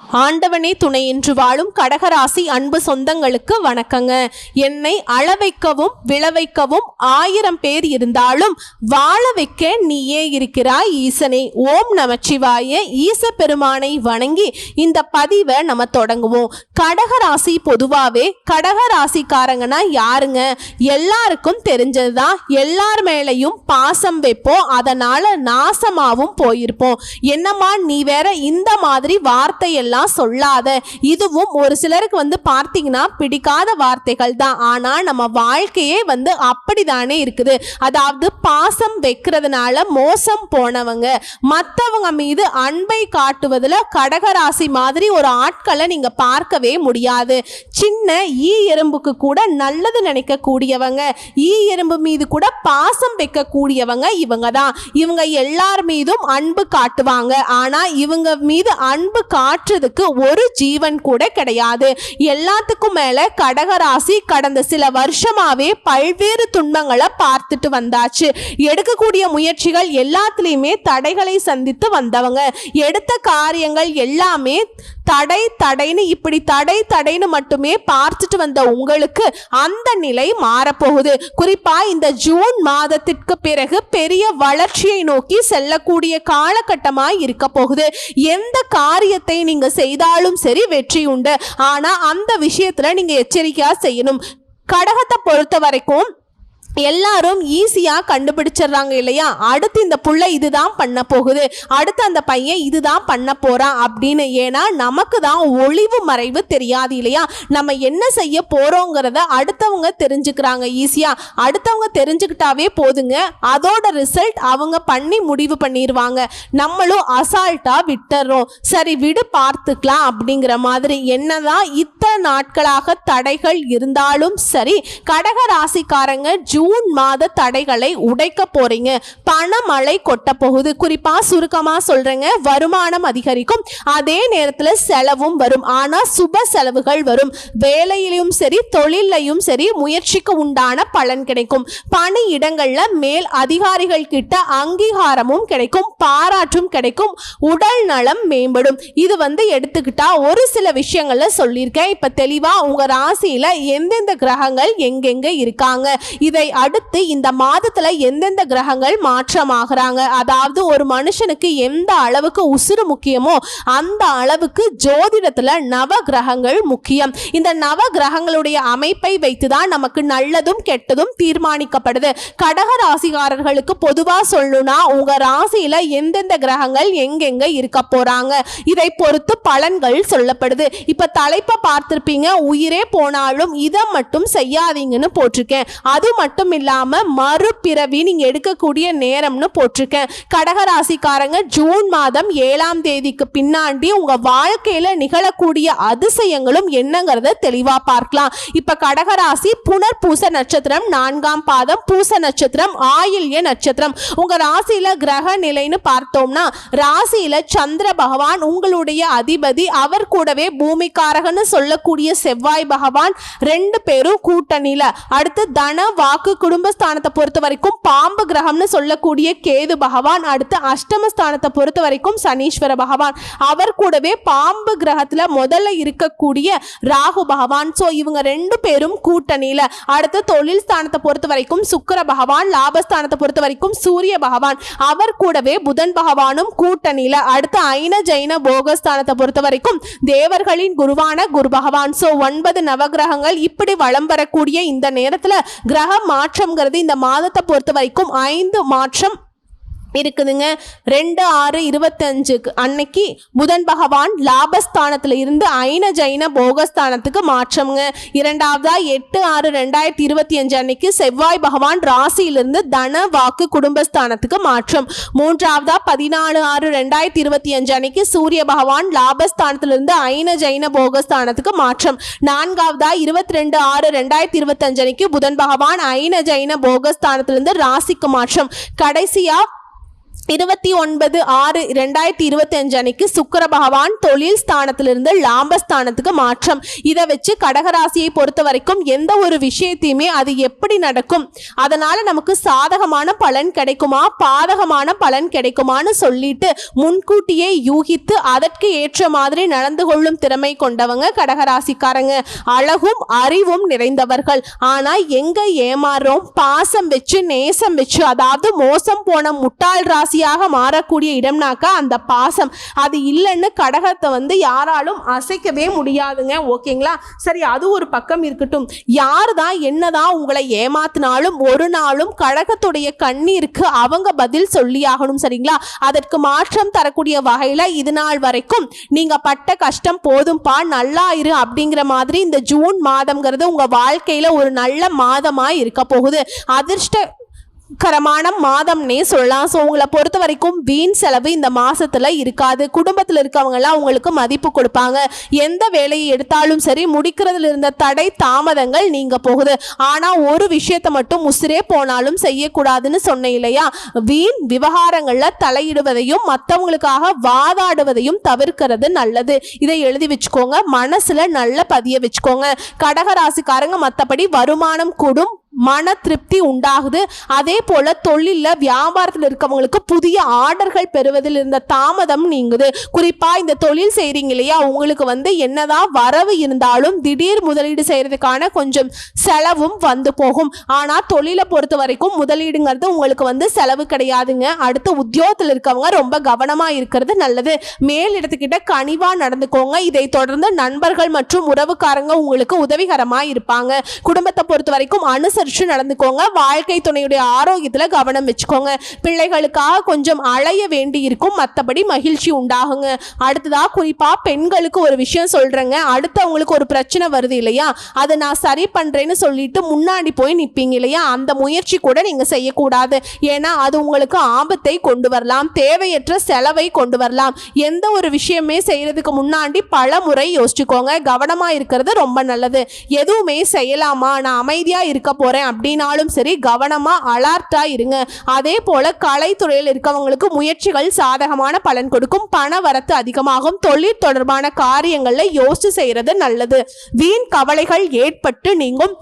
ஆண்டவனே துணை என்று வாழும் கடகராசி அன்பு சொந்தங்களுக்கு வணக்கங்க. என்னை அளவைக்கவும் விளவைக்கவும் 1000 பேர் இருந்தாலும் வாழ வைக்க நீயே இருக்கிறாய் ஈசனே. ஓம் நமச்சிவாய. ஈச பெருமானை வணங்கி இந்த பதிவை நம்ம தொடங்குவோம். கடகராசி பொதுவாகவே கடகராசிக்காரங்கன்னா யாருங்க? எல்லாருக்கும் தெரிஞ்சதுதான். எல்லார் மேலையும் பாசம் வைப்போம், அதனால நாசமாவும் போயிருப்போம். என்னம்மா நீ வேற இந்த மாதிரி வார்த்தையெல்லாம் சொல்லாத. இதுவும் ஒரு சிலருக்கு பார்த்தீங்கன்னா பிடிக்காத வார்த்தைகள் தான். ஆனா நம்ம வாழ்க்கையே அப்படிதானே இருக்குது. அதாவது பாசம் வைக்கிறதுனால மோசம் போனவங்க, மற்றவங்க மீது அன்பை காட்டுவதில் கடகராசி மாதிரி ஒரு ஆட்களை நீங்க பார்க்கவே முடியாது. சின்ன ஈ எறும்புக்கு கூட நல்லது நினைக்க கூடியவங்க, ஈ எறும்பு மீது கூட பாசம் வைக்க கூடியவங்க இவங்க தான். இவங்க எல்லார் மீதும் அன்பு காட்டுவாங்க. ஆனா இவங்க மீது அன்பு காட்டுறதுக்கு ஒரு ஜீவன் கூட கிடையாது. எல்லாத்துக்கும் மேல கடகராசி கடந்த சில வருஷமாவே பல்வேறு துன்பங்களை பார்த்துட்டு வந்தாச்சு. எடுக்கக்கூடிய முயற்சிகள் எல்லாத்துலயுமே தடைகளை சந்தித்து வந்தவங்க. எடுத்த காரியங்கள் எல்லாமே தடைன்னு இப்படி தடைன்னு மட்டுமே பார்த்துட்டு வந்த உங்களுக்கு அந்த நிலை மாறப்போகுது. குறிப்பா இந்த ஜூன் மாதத்திற்கு பிறகு பெரிய வளர்ச்சியை நோக்கி செல்லக்கூடிய காலகட்டமாய் இருக்க போகுது. எந்த காரியத்தை நீங்க செய்தாலும் சரி வெற்றி உண்டு. ஆனா அந்த விஷயத்துல நீங்க எச்சரிக்கையா செய்யணும். கடகத்தை பொறுத்த வரைக்கும் எல்லாரும் ஈஸியா கண்டுபிடிச்சிடுறாங்க இல்லையா? அடுத்து இந்த புள்ள இதுதான் பண்ண போகுது, அடுத்து அந்த பையன் இதுதான் பண்ண போறான் அப்படின்னு. ஏன்னா நமக்கு தான் ஒளிவு மறைவு தெரியாது இல்லையா? நம்ம என்ன செய்ய போறோங்கிறத அடுத்தவங்க தெரிஞ்சுக்கிறாங்க ஈஸியா. அடுத்தவங்க தெரிஞ்சுக்கிட்டாவே போதுங்க, அதோட ரிசல்ட் அவங்க பண்ணி முடிவு பண்ணிடுவாங்க. நம்மளும் அசால்ட்டா விட்டுறோம். சரி விடு பார்த்துக்கலாம் அப்படிங்கிற மாதிரி. என்னதான் இத்தனை நாட்களாக தடைகள் இருந்தாலும் சரி, கடக ராசிக்காரங்க ஜூன் மாத தடைகளை உடைக்க போறீங்க. பணமழை கொட்ட போகுது. குறிப்பா சுருக்கமா சொல்றேங்க, வருமானம் அதிகரிக்கும், அதே நேரத்துல செலவும் வரும். ஆனா சுப செலவுகள் வரும். வேலையிலும் சரி தொழிலையும் சரி முயற்சிக்கு உண்டான பலன் கிடைக்கும். பணி இடங்கள்ல மேல் அதிகாரிகள் கிட்ட அங்கீகாரமும் கிடைக்கும், பாராட்டும் கிடைக்கும், உடல் நலம் மேம்படும். இது எடுத்துக்கிட்டா ஒரு சில விஷயங்கள்ல சொல்லியிருக்கேன். இப்ப தெளிவா உங்க ராசியில எந்தெந்த கிரகங்கள் எங்கெங்க இருக்காங்க, இதை அடுத்து இந்த மாதத்துல எந்தெந்த கிரகங்கள் மாற்றமாகறாங்க. அதாவது ஒரு மனுஷனுக்கு எந்த அளவுக்கு உசுறு முக்கியமோ அந்த அளவுக்கு ஜோதிடத்துல நவ கிரகங்கள் முக்கியம். இந்த நவ கிரகங்களுடைய அமைப்பை வைத்துதான் நமக்கு நல்லதும் கெட்டதும் தீர்மானிக்கப்படுது. கடக ராசிக்காரர்களுக்கு பொதுவா சொல்லணும்னா உங்க ராசியில எந்தெந்த கிரகங்கள் எங்கெங்க இருக்க போறாங்க இதை பொறுத்து பலன்கள் சொல்லப்படுது. இப்ப தலைப்பை பார்த்திருப்பீங்க, உயிரே போனாலும் இதை மட்டும் செய்யாதீங்கன்னு போட்டிருக்கேன். அது மட்டும் இல்லாம மறுபிறவி நீங்க எடுக்கக்கூடிய நேரம்னு போட்டிருக்கேன். கடகராசிக்காரங்க ஜூன் மாதம் 7ஆம் தேதிக்கு பின்னாடி உங்க வாழ்க்கையில நிகழக்கூடிய அதிசயங்களும் என்னங்கிறத தெளிவா பார்க்கலாம். இப்ப கடகராசி புனர்பூச நட்சத்திரம் 4ஆம் பாதம், பூச நட்சத்திரம், ஆயில்ய நட்சத்திரம். உங்க ராசியில கிரக நிலைன்னு பார்த்தோம்னா ராசியில சந்திர பகவான் உங்களுடைய அதிபதி, அவர் கூடவே பூமிக்காரகன்னு சொல்லக்கூடிய செவ்வாய் பகவான், 2 பேரும் கூட்டணியில. அடுத்து தன வாக்கு குடும்பஸ்தானத்தை பொறுத்த வரைக்கும் பாம்பு கிரகம்னு சொல்லக்கூடிய கேது பகவான், அடுத்து அஷ்டமஸ்தானத்தை பொறுத்த வரைக்கும் சனீஸ்வர பகவான், அவர் கூடவே பாம்பு கிரகத்துல முதல்ல இருக்கக்கூடிய ராகு பகவான். சோ இவங்க 2 பேரும் கூட்டணியில. அடுத்து தொழில் ஸ்தானத்தை பொறுத்த வரைக்கும் சுக்கிர பகவான், லாபஸ்தானத்தை பொறுத்த வரைக்கும் சூரிய பகவான், அவர் கூடவே புதன் பகவானும் கூட்டணியில. அடுத்து ஐன ஜைன போகஸ்தானத்தை பொறுத்த வரைக்கும் தேவர்களின் குருவான குரு பகவான். சோ 9 நவகிரகங்கள் இப்படி வலம் வரக்கூடிய இந்த நேரத்துல கிரக மாற்றம்ங்கிறது இந்த மாதத்தை பொறுத்த வரைக்கும் 5 மாற்றம் இருக்குதுங்க. 2/6/25 அன்னைக்கு புதன் பகவான் லாபஸ்தானத்துல இருந்து ஐன ஜைன போகஸ்தானத்துக்கு மாற்றம்ங்க. இரண்டாவதா 8/6/2025 அன்னைக்கு செவ்வாய் பகவான் ராசியிலிருந்து தன வாக்கு குடும்பஸ்தானத்துக்கு மாற்றம். மூன்றாவதா 14/6/2025 அன்னைக்கு சூரிய பகவான் லாபஸ்தானத்திலிருந்து ஐன ஜைன போகஸ்தானத்துக்கு மாற்றம். நான்காவதா 22/6/2025 அன்னைக்கு புதன் பகவான் ஐன ஜைன போகஸ்தானத்திலிருந்து ராசிக்கு மாற்றம். கடைசியா 29/6/2025 அன்னைக்கு சுக்கிர பகவான் தொழில் ஸ்தானத்திலிருந்து லாபஸ்தானத்துக்கு மாற்றம். இதை வச்சு கடகராசியை பொறுத்த வரைக்கும் எந்த ஒரு விஷயத்தையுமே அது எப்படி நடக்கும், அதனால நமக்கு சாதகமான பலன் கிடைக்குமா பாதகமான பலன் கிடைக்குமான்னு சொல்லிட்டு முன்கூட்டியே யூகித்து அதற்கு ஏற்ற மாதிரி நடந்து கொள்ளும் திறமை கொண்டவங்க கடகராசிக்காரங்க. அழகும் அறிவும் நிறைந்தவர்கள். ஆனா எங்க ஏமாறுறோம், பாசம் வச்சு நேசம் வச்சு, அதாவது மோசம் போன முட்டாள் ராசி மாறக்கூடிய இடம்னாக்கா அந்த பாசம் அது இல்லைன்னு கடகத்தை வந்து யாராலும் அசைக்கவே முடியாதுங்க. ஓகேங்களா, சரி, அது ஒரு பக்கம் இருக்கட்டும். யாருதான் என்னதான் உங்களை ஏமாத்தினாலும் ஒரு நாளும் கடகத்துடைய கண்ணீருக்கு அவங்க பதில் சொல்லியாகணும். சரிங்களா, அதற்கு மாற்றம் தரக்கூடிய வகையில இது நாள் வரைக்கும் நீங்க பட்ட கஷ்டம் போதும்பா நல்லா இரு அப்படிங்கிற மாதிரி இந்த ஜூன் மாதம்ங்கிறது உங்க வாழ்க்கையில ஒரு நல்ல மாதமா இருக்க போகுது. அதிர்ஷ்டகரமான மாதம்னே சொல்லலாம். ஸோ உங்களை பொறுத்த வரைக்கும் வீண் செலவு இந்த மாசத்துல இருக்காது. குடும்பத்தில் இருக்கவங்க எல்லாம் உங்களுக்கு மதிப்பு கொடுப்பாங்க. எந்த வேலையை எடுத்தாலும் சரி முடிக்கிறதுல இருந்த தடை தாமதங்கள் நீங்க போகுது. ஆனா ஒரு விஷயத்தை மட்டும் உசிரே போனாலும் செய்யக்கூடாதுன்னு சொன்னேன் இல்லையா, வீண் விவகாரங்கள்ல தலையிடுவதையும் மற்றவங்களுக்காக வாதாடுவதையும் தவிர்க்கிறது நல்லது. இதை எழுதி வச்சுக்கோங்க, மனசுல நல்ல பதிய வச்சுக்கோங்க. கடகராசிக்காரங்க மற்றபடி வருமானம் கூடும், மன திருப்தி உண்டாகுது. அதே போல தொழில வியாபாரத்தில் இருக்கவங்களுக்கு புதிய ஆர்டர்கள் பெறுவதில் இருந்த தாமதம் நீங்குது. குறிப்பா இந்த தொழில் செய்றீங்க இல்லையா, உங்களுக்கு வந்து என்னதான் வரவு இருந்தாலும் திடீர் முதலீடு செய்யறதுக்கான கொஞ்சம் செலவும் வந்து போகும். ஆனா தொழிலை பொறுத்த வரைக்கும் முதலீடுங்கிறது உங்களுக்கு வந்து செலவு கிடையாதுங்க. அடுத்து உத்தியோகத்தில் இருக்கவங்க ரொம்ப கவனமா இருக்கிறது நல்லது. மேல் இடத்துக்கிட்ட கனிவா நடந்துக்கோங்க. இதை தொடர்ந்து நண்பர்கள் மற்றும் உறவுக்காரங்க உங்களுக்கு உதவிகரமா இருப்பாங்க. குடும்பத்தை பொறுத்த வரைக்கும் நடந்துக்கோங்க. வாழ்க்கை துணையுடைய ஆரோக்கியத்துல கவனம் வச்சுக்கோங்க. பிள்ளைகளுக்காக கொஞ்சம் அலைய வேண்டி இருக்கும், மற்றபடி மகிழ்ச்சி உண்டாகுங்க. அடுத்ததா குறிப்பா பெண்களுக்கு ஒரு விஷயம் சொல்றேங்க. அடுத்தவங்களுக்கு ஒரு பிரச்சனை வருது இல்லையா, அதை நான் சரி பண்றேன்னு சொல்லிட்டு முன்னாடி போய் நிப்பீங்க இல்லையா, அந்த முயற்சி கூட நீங்க செய்யக்கூடாது. ஏன்னா அது உங்களுக்கு ஆபத்தை கொண்டு வரலாம், தேவையற்ற செலவை கொண்டு வரலாம். எந்த ஒரு விஷயமே செய்யறதுக்கு முன்னாடி பல முறை யோசிச்சுக்கோங்க. கவனமா இருக்கிறது ரொம்ப நல்லது. எதுவுமே செய்யலாமா, நான் அமைதியா இருக்க போறேன் அப்படினாலும் சரி கவனமா அலர்ட்டா இருங்க. அதே போல கலைத்துறையில் இருக்கவங்களுக்கு முயற்சிகள் சாதகமான பலன் கொடுக்கும். பண வரத்து அதிகமாகும். தொழில் தொடர்பான காரியங்கள்ல யோசிச்சு செய்யறது நல்லது. வீண் கவலைகள் ஏற்பட்டு நீங்கும்.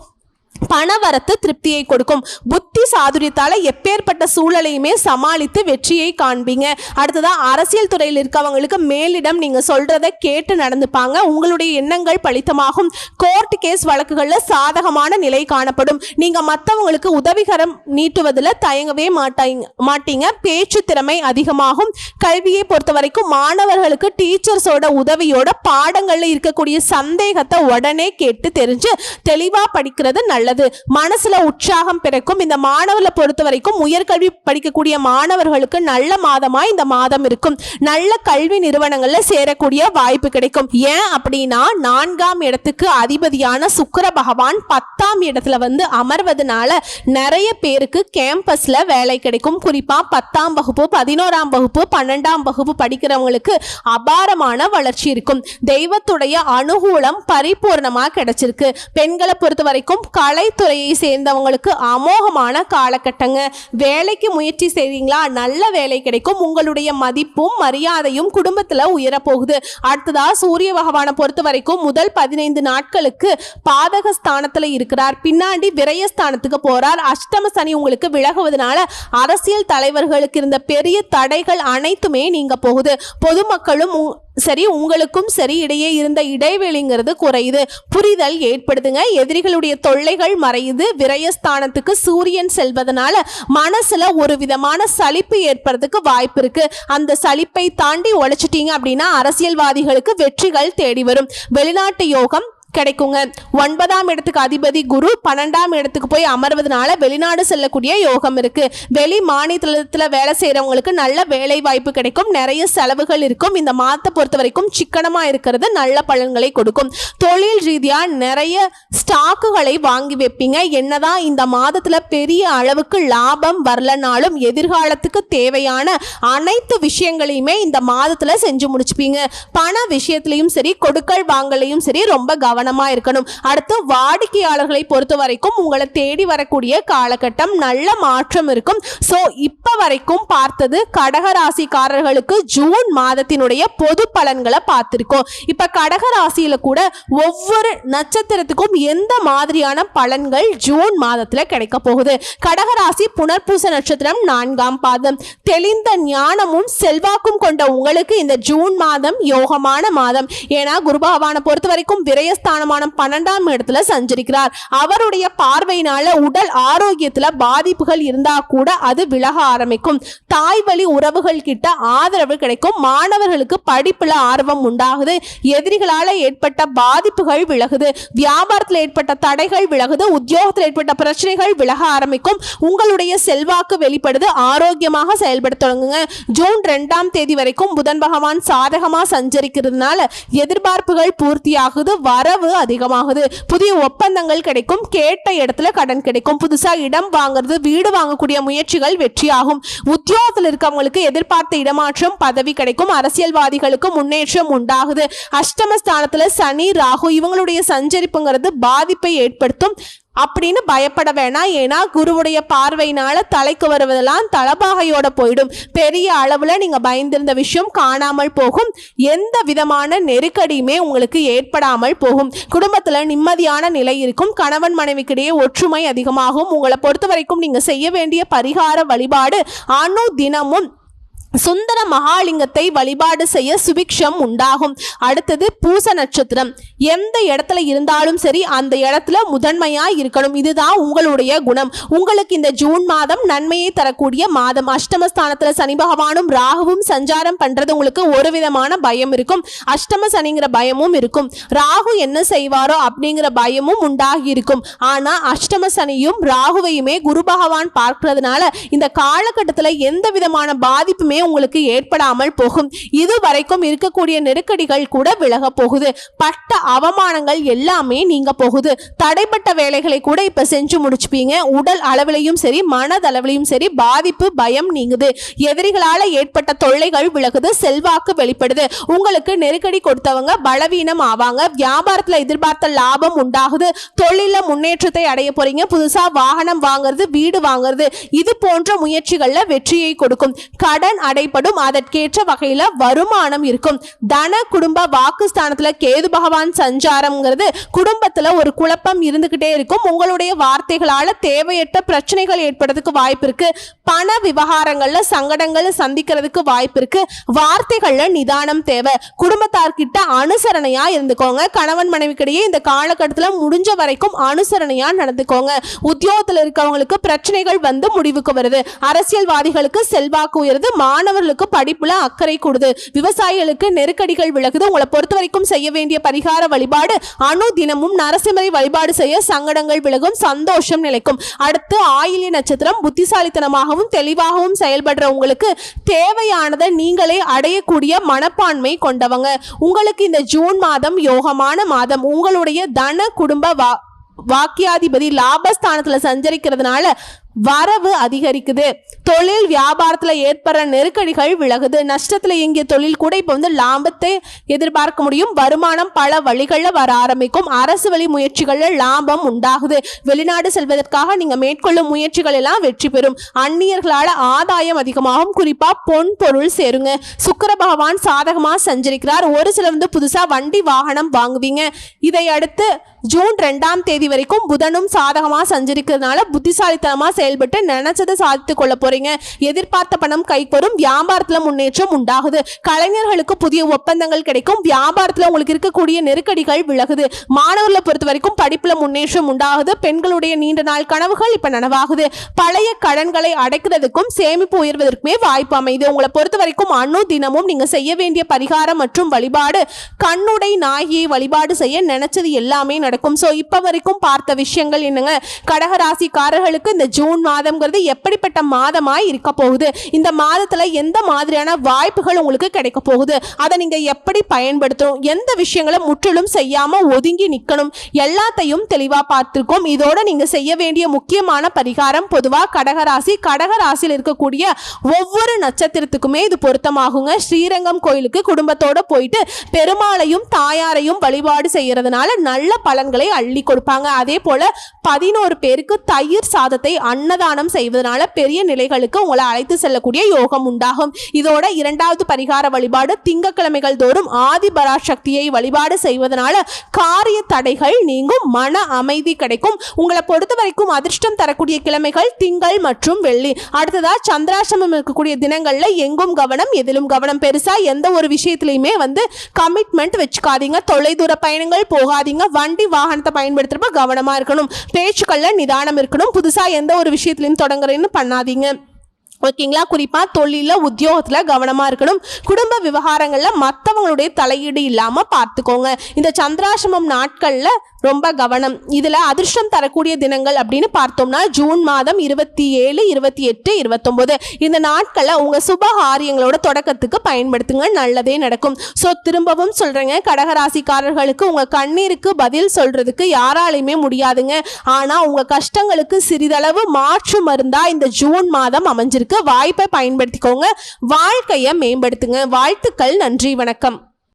பணவரத்து திருப்தியை கொடுக்கும். புத்தி சாதுரியத்தால எப்பேற்பட்ட சூழலையுமே சமாளித்து வெற்றியை காண்பீங்க. அடுத்ததா அரசியல் துறையில் இருக்கவங்களுக்கு மேலிடம் நீங்க சொல்றதை கேட்டு நடந்துப்பாங்க. உங்களுடைய எண்ணங்கள் பலித்தமாகும். கோர்ட் கேஸ் வழக்குகள்ல சாதகமான நிலை காணப்படும். நீங்க மற்றவங்களுக்கு உதவிகரம் நீட்டுவதில் தயங்கவே மாட்டீங்க. பேச்சு திறமை அதிகமாகும். கல்வியை பொறுத்த வரைக்கும் மாணவர்களுக்கு டீச்சர்ஸோட உதவியோட பாடங்கள்ல இருக்கக்கூடிய சந்தேகத்தை உடனே கேட்டு தெரிஞ்சு தெளிவா படிக்கிறது நல்லது. மனசுல உற்சாகம் பிறக்கும். இந்த மாணவர்களை பொறுத்த வரைக்கும் உயர்கல்வி படிக்கக்கூடிய மாணவர்களுக்கு நல்ல மாதமா இந்த மாதம் இருக்கும். நல்ல கல்வி நிறுவனங்கள்ல சேரக்கூடிய வாய்ப்பு கிடைக்கும். ஏன் அப்படின்னா 4ஆம் இடத்துக்கு அதிபதியான சுக்கிர பகவான் 10ஆம் இடத்துல வந்து அமர்வதனால நிறைய பேருக்கு கேம்பஸ்ல வேலை கிடைக்கும். குறிப்பா 10ஆம் வகுப்பு 11ஆம் வகுப்பு 12ஆம் வகுப்பு படிக்கிறவங்களுக்கு அபாரமான வளர்ச்சி இருக்கும். தெய்வத்துடைய அனுகூலம் பரிபூர்ணமா கிடைச்சிருக்கு. பெண்களை பொறுத்த வரைக்கும் கலைத்துறையை சேர்ந்தவங்களுக்கு அமோகமான காலகட்டங்க. வேலைக்கு முயற்சி செய்றீங்களா, நல்ல வேலை கிடைக்கும். உங்களுடைய மதிப்பும் மரியாதையும் குடும்பத்துல உயரப்போகுது. அடுத்ததா சூரிய பகவானை பொறுத்த வரைக்கும் முதல் 15 நாட்களுக்கு பாதக ஸ்தானத்துல இருக்கிறார். பின்னாடி விரயஸ்தானத்துக்கு போறார். அஷ்டம சனி உங்களுக்கு விலகுவதனால அரசியல் தலைவர்களுக்கு இருந்த பெரிய தடைகள் அனைத்துமே நீங்க போகுது. பொதுமக்களும் சரி உங்களுக்கும் சரி இடையே இருந்த இடைவெளிங்கிறது குறையுது. புரிதல் ஏற்படுதுங்க. எதிரிகளுடைய தொல்லைகள் மறையுது. விரயஸ்தானத்துக்கு சூரியன் செல்வதனால மனசுல ஒரு விதமான சலிப்பு ஏற்படுறதுக்கு வாய்ப்பு இருக்கு. அந்த சலிப்பை தாண்டி உழைச்சிட்டீங்க அப்படின்னா அரசியல்வாதிகளுக்கு வெற்றிகள் தேடி வரும். வெளிநாட்டு யோகம் கிடைக்குங்க. 9ஆம் இடத்துக்கு அதிபதி குரு 12ஆம் இடத்துக்கு போய் அமர்வதனால வெளிநாடு செல்லக்கூடிய யோகம் இருக்கு. வெளி மாநிலத்தில் வேலை செய்யறவங்களுக்கு நல்ல வேலை வாய்ப்பு கிடைக்கும். நிறைய செலவுகள் இருக்கும். இந்த மாதத்தை பொறுத்த வரைக்கும் சிக்கனமா இருக்கிறது நல்ல பலன்களை கொடுக்கும். தொழில் ரீதியா நிறைய ஸ்டாக்குகளை வாங்கி வைப்பீங்க. என்னதான் இந்த மாதத்துல பெரிய அளவுக்கு லாபம் வரலனாலும் எதிர்காலத்துக்கு தேவையான அனைத்து விஷயங்களையுமே இந்த மாதத்துல செஞ்சு முடிச்சுப்பீங்க. பண விஷயத்திலையும் சரி கொடுக்கல் வாங்கலையும் சரி ரொம்ப கவனம் கவனமா இருக்கணும். அடுத்து வாடிக்கையாளர்களை பொறுத்த வரைக்கும் உங்களை தேடி வரக்கூடிய காலகட்டம் நல்ல மாற்றம் இருக்கும். சோ இப்ப வரைக்கும் பார்த்தது கடகராசிக்காரர்களுக்கு ஜூன் மாதத்தினுடைய பொது பலன்களை பார்த்திருக்கோம். இப்ப கடகராசியில கூட ஒவ்வொரு நட்சத்திரத்துக்கும் எந்த மாதிரியான பலன்கள் ஜூன் மாதத்துல கிடைக்க போகுது. கடகராசி புனர்பூச நட்சத்திரம் 4ஆம் பாதம். தெளிந்த ஞானமும் செல்வாக்கும் கொண்ட உங்களுக்கு இந்த ஜூன் மாதம் யோகமான மாதம். ஏன்னா குரு பகவானை பொறுத்த வரைக்கும் விரயஸ்தானமான 12ஆம் இடத்துல சஞ்சரிக்கிறார். அவருடைய பார்வையினால உடல் ஆரோக்கியத்துல பாதிப்புகள் இருந்தா கூட அது விலக ஆரம்பிக்கும். தாய் வழி உறவுகள் கிட்ட ஆதரவு கிடைக்கும். மாணவர்களுக்கு படிப்புல ஆர்வம் உண்டாகுது. எதிரிகளால ஏற்பட்ட பாதிப்புகள் விலகுது. வியாபாரத்தில் ஏற்பட்ட தடைகள் விலகுது. உத்தியோகத்தில் ஏற்பட்ட பிரச்சனைகள் விலக ஆரம்பிக்கும். உங்களுடைய செல்வாக்கு வெளிப்படுது. ஆரோக்கியமாக செயல்பட தொடங்குங்க. ஜூன் 2ஆம் தேதி வரைக்கும் புதன் பகவான் சாதகமா சஞ்சரிக்கிறதுனால எதிர்பார்ப்புகள் பூர்த்தியாகுது. வரவு அதிகமாகுது. புதிய ஒப்பந்தங்கள் கிடைக்கும். கேட்ட இடத்துல கடன் கிடைக்கும். புதுசா இடம் வாங்குறது, வீடு வாங்கக்கூடிய முயற்சிகள் வெற்றியாகும். உத்தியோகத்தில் இருக்கவங்களுக்கு எதிர்பார்த்த இடமாற்றம், பதவி கிடைக்கும். அரசியல்வாதிகளுக்கு முன்னேற்றம் உண்டாகுது. அஷ்டமஸ்தானத்துல சனி ராகு இவங்களுடைய சஞ்சரிப்புங்கிறது பாதிப்பை ஏற்படுத்தும் அப்படின்னு பயப்பட வேணாம். ஏன்னா குருவுடைய பார்வையினால தலைக்கு வருவதெல்லாம் தலபாகையோட போயிடும். பெரிய அளவுல நீங்க பயந்திருந்த விஷயம் காணாமல் போகும். எந்த விதமான நெருக்கடியுமே உங்களுக்கு ஏற்படாமல் போகும். குடும்பத்துல நிம்மதியான நிலை இருக்கும். கணவன் மனைவிக்கிடையே ஒற்றுமை அதிகமாகும். உங்களை பொறுத்த வரைக்கும் நீங்க செய்ய வேண்டிய பரிகார வழிபாடு அணு தினமும் சுந்தர மகாலிங்கத்தை வழிபாடு செய்ய சுபிக்ஷம் உண்டாகும். அடுத்தது பூச நட்சத்திரம். எந்த இடத்துல இருந்தாலும் சரி அந்த இடத்துல முதன்மையா இருக்கணும். இதுதான் உங்களுடைய குணம். உங்களுக்கு இந்த ஜூன் மாதம் நன்மையை தரக்கூடிய மாதம். அஷ்டமஸ்தானத்துல சனி பகவானும் ராகுவும் சஞ்சாரம் பண்றது உங்களுக்கு ஒரு விதமான பயம் இருக்கும். அஷ்டம சனிங்கிற பயமும் இருக்கும். ராகு என்ன செய்வாரோ அப்படிங்கிற பயமும் உண்டாகி இருக்கும். ஆனா அஷ்டம சனியும் ராகுவையுமே குரு பகவான் பார்க்கிறதுனால இந்த காலகட்டத்துல எந்த விதமான பாதிப்புமே உங்களுக்கு ஏற்படாமல் போகும். இதுவரைக்கும் இருக்கக்கூடிய நெருக்கடிகள் கூட விலக போகுது. பட்ட அவமானங்கள் எல்லாமே நீங்க போகுது. தடைப்பட்ட வேலைகளை கூட இப்ப செஞ்சு முடிச்சுப்பீங்க. உடல் அளவிலையும் சரி மனதளவிலையும் சரி பாதிப்பு பயம் நீங்குது. எதிரிகளால ஏற்பட்ட தொல்லைகள் விலகுது. செல்வாக்கு வெளிப்படுது. உங்களுக்கு நெருக்கடி கொடுத்தவங்க பலவீனம் ஆவாங்க. வியாபாரத்துல எதிர்பார்த்த லாபம் உண்டாகுது. தொழில முன்னேற்றத்தை அடைய போறீங்க. புதுசா வாகனம் வாங்குறது, வீடு வாங்குறது இது போன்ற முயற்சிகள்ல வெற்றியை கொடுக்கும். கடன் அடைப்படும். அதற்கேற்ற வகையில வருமானம் இருக்கும். தன குடும்ப வாக்குஸ்தானத்துல கேது பகவான் சஞ்சாரம்ங்கிறது குடும்பத்துல ஒரு குழப்பம் இருந்துகிட்டே இருக்கும். உங்களுடைய வார்த்தைகளால தேவையற்ற பிரச்சனைகள் ஏற்படுறதுக்கு வாய்ப்பு இருக்கு. பண விவகாரங்கள்ல சங்கடங்களை சந்திக்கிறதுக்கு வாய்ப்பு இருக்கு. வார்த்தைகள்ல நிதானம் தேவை. குடும்பத்தார்கிட்ட அனுசரணையா இருந்துக்கோங்க. கணவன் மனைவிக்கிடையே இந்த காலகட்டத்துல முடிஞ்ச வரைக்கும் அனுசரணையா நடந்துக்கோங்க. உத்தியோகத்துல இருக்கவங்களுக்கு பிரச்சனைகள் வந்து முடிவுக்கு வருது. அரசியல்வாதிகளுக்கு செல்வாக்கு உயருது. மாணவர்களுக்கு படிப்புல அக்கறை கூடுது. விவசாயிகளுக்கு நெருக்கடிகள் விலகுது. உங்களை பொறுத்த வரைக்கும் செய்ய வேண்டிய பரிகார வழிபாடு அணு தினமும் நரசிம்மரை வழிபாடு செய்ய சங்கடங்கள் விலகும். சந்தோஷம் நிலைக்கும். அடுத்து ஆயில்ய நட்சத்திரம். புத்திசாலித்தனமாகவும் தெளிவாகவும் செயல்படுற உங்களுக்கு தேவையானதை நீங்களே அடையக்கூடிய மனப்பான்மை கொண்டவங்க. உங்களுக்கு இந்த ஜூன் மாதம் யோகமான மாதம். உங்களுடைய தன குடும்ப வாக்கியாதிபதி லாபஸ்தானத்துல சஞ்சரிக்கிறதுனால வரவு அதிகரிக்குது. தொழில் வியாபாரத்துல ஏற்படுற நெருக்கடிகள் விலகுது. நஷ்டத்துல இயங்கிய தொழில் கூட இப்ப வந்து லாபத்தை எதிர்பார்க்க முடியும். வருமானம் பல வழிகள்ல வர ஆரம்பிக்கும். அரசு வழி முயற்சிகள்ல லாபம் உண்டாகுது. வெளிநாடு செல்வதற்காக நீங்க மேற்கொள்ளும் முயற்சிகள் எல்லாம் வெற்றி பெறும். அந்நியர்களால ஆதாயம் அதிகமாகும். குறிப்பா பொன் பொருள் சேருங்க. சுக்கிர பகவான் சாதகமா சஞ்சரிக்கிறார். ஒரு சில வந்து புதுசா வண்டி வாகனம் வாங்குவீங்க. இதை அடுத்து ஜூன் 2ஆம் தேதி வரைக்கும் புதனும் சாதகமா சஞ்சரிக்கிறதுனால புத்திசாலித்தனமா செயல்பட்டு நினைச்சதை சாதித்துக் கொள்ள போறீங்க. எதிர்பார்த்த பணம் கைக்கு வரும். வியாபாரத்துல முன்னேற்றம் உண்டாகுது. கலைஞர்களுக்கு புதிய ஒப்பந்தங்கள் கிடைக்கும். வியாபாரத்துல உங்களுக்கு இருக்கக்கூடிய நெருக்கடிகள் விலகுது. மாணவர்களை பொறுத்த வரைக்கும் படிப்புல முன்னேற்றம் உண்டாகுது. பெண்களுடைய நீண்ட நாள் கனவுகள் இப்ப நனவாகுது. பழைய கடன்களை அடைக்கிறதுக்கும் சேமிப்பு உயர்வதற்குமே வாய்ப்பு அமைது. உங்களை பொறுத்த வரைக்கும் அணு தினமும் நீங்க செய்ய வேண்டிய பரிகாரம் மற்றும் வழிபாடு கண்ணுடை நாயகியை வழிபாடு செய்ய நினைச்சது எல்லாமே நடக்கும். சோ இப்ப வரைக்கும் பார்த்த விஷயங்கள் என்னங்க? கடக ராசிக்காரர்களுக்கு இந்த ஜூன் ஜூன் மாதம்ங்கிறது எப்படிப்பட்ட மாதமாய் இருக்க போகுது, இந்த மாதத்துல எந்த மாதிரியான வாய்ப்புகள் உங்களுக்கு கிடைக்க போகுது, அதை நீங்க எப்படி பயன்படுத்தணும், எந்த விஷயங்களை முற்றிலும் செய்யாம ஒதுங்கி நிக்கணும், எல்லாத்தையும் தெளிவா பார்த்திருக்கோம். இதோட நீங்க செய்ய வேண்டிய முக்கியமான பரிகாரம், பொதுவா கடகராசியில் இருக்கக்கூடிய ஒவ்வொரு நட்சத்திரத்துக்குமே இது பொருத்தமாகுங்க. ஸ்ரீரங்கம் கோயிலுக்கு குடும்பத்தோட போயிட்டு பெருமாளையும் தாயாரையும் வழிபாடு செய்யறதுனால நல்ல பலன்களை அள்ளி கொடுப்பாங்க. அதே போல 11 பேருக்கு தயிர் சாதத்தை அன்னதானம் செய்வதனால பெரிய நிலைகளுக்கு உங்களை அழைத்து செல்லக்கூடிய யோகம் உண்டாகும். இதோட இரண்டாவது பரிகார வழிபாடு, திங்கட்கிழமைகள் தோறும் ஆதிபராசக்தியை வழிபாடு செய்வதனால காரிய தடைகள் நீங்கும், மன அமைதி கிடைக்கும். உங்களை பொறுத்த வரைக்கும் அதிர்ஷ்டம் தரக்கூடிய கிழமைகள் திங்கள் மற்றும் வெள்ளி. அடுத்ததா சந்திராஷ்டமம் இருக்கக்கூடிய தினங்கள்ல எங்கும் கவனம், எதிலும் கவனம். பெருசா எந்த ஒரு விஷயத்திலையுமே கமிட்மெண்ட் வச்சுக்காதீங்க, தொலைதூர பயணங்கள் போகாதீங்க, வண்டி வாகனத்தை பயன்படுத்துறப்ப கவனமா இருக்கணும், பேச்சுக்கள்ல நிதானம் இருக்கணும், புதுசா எந்த ஒரு விஷயத்திலையும் தொடங்குறேன்னு பண்ணாதீங்க. ஓகேங்களா? குறிப்பா தொழில உத்தியோகத்துல கவனமா இருக்கணும். குடும்ப விவகாரங்கள்ல மற்றவங்களுடைய தலையீடு இல்லாம பார்த்துக்கோங்க. இந்த சந்திராசிரமம் நாட்கள்ல ரொம்ப கவனம். இதுல அதிர்ஷ்டம் தரக்கூடிய தினங்கள் அப்படின்னு பார்த்தோம்னா ஜூன் மாதம் 27, 28, 29 இந்த நாட்கள்ல உங்க சுபகாரியங்களோட தொடக்கத்துக்கு பயன்படுத்துங்க, நல்லதே நடக்கும். ஸோ திரும்பவும் சொல்றேங்க, கடகராசிக்காரர்களுக்கு உங்க கண்ணீருக்கு பதில் சொல்றதுக்கு யாராலையுமே முடியாதுங்க. ஆனா உங்க கஷ்டங்களுக்கு சிறிதளவு மாற்று மருந்தா இந்த ஜூன் மாதம் அமைஞ்சிருக்கு. வாய்ப்பை பயன்படுத்திக்கோங்க, வாழ்க்கையை மேம்படுத்துங்க. வாழ்த்துக்கள், நன்றி, வணக்கம்.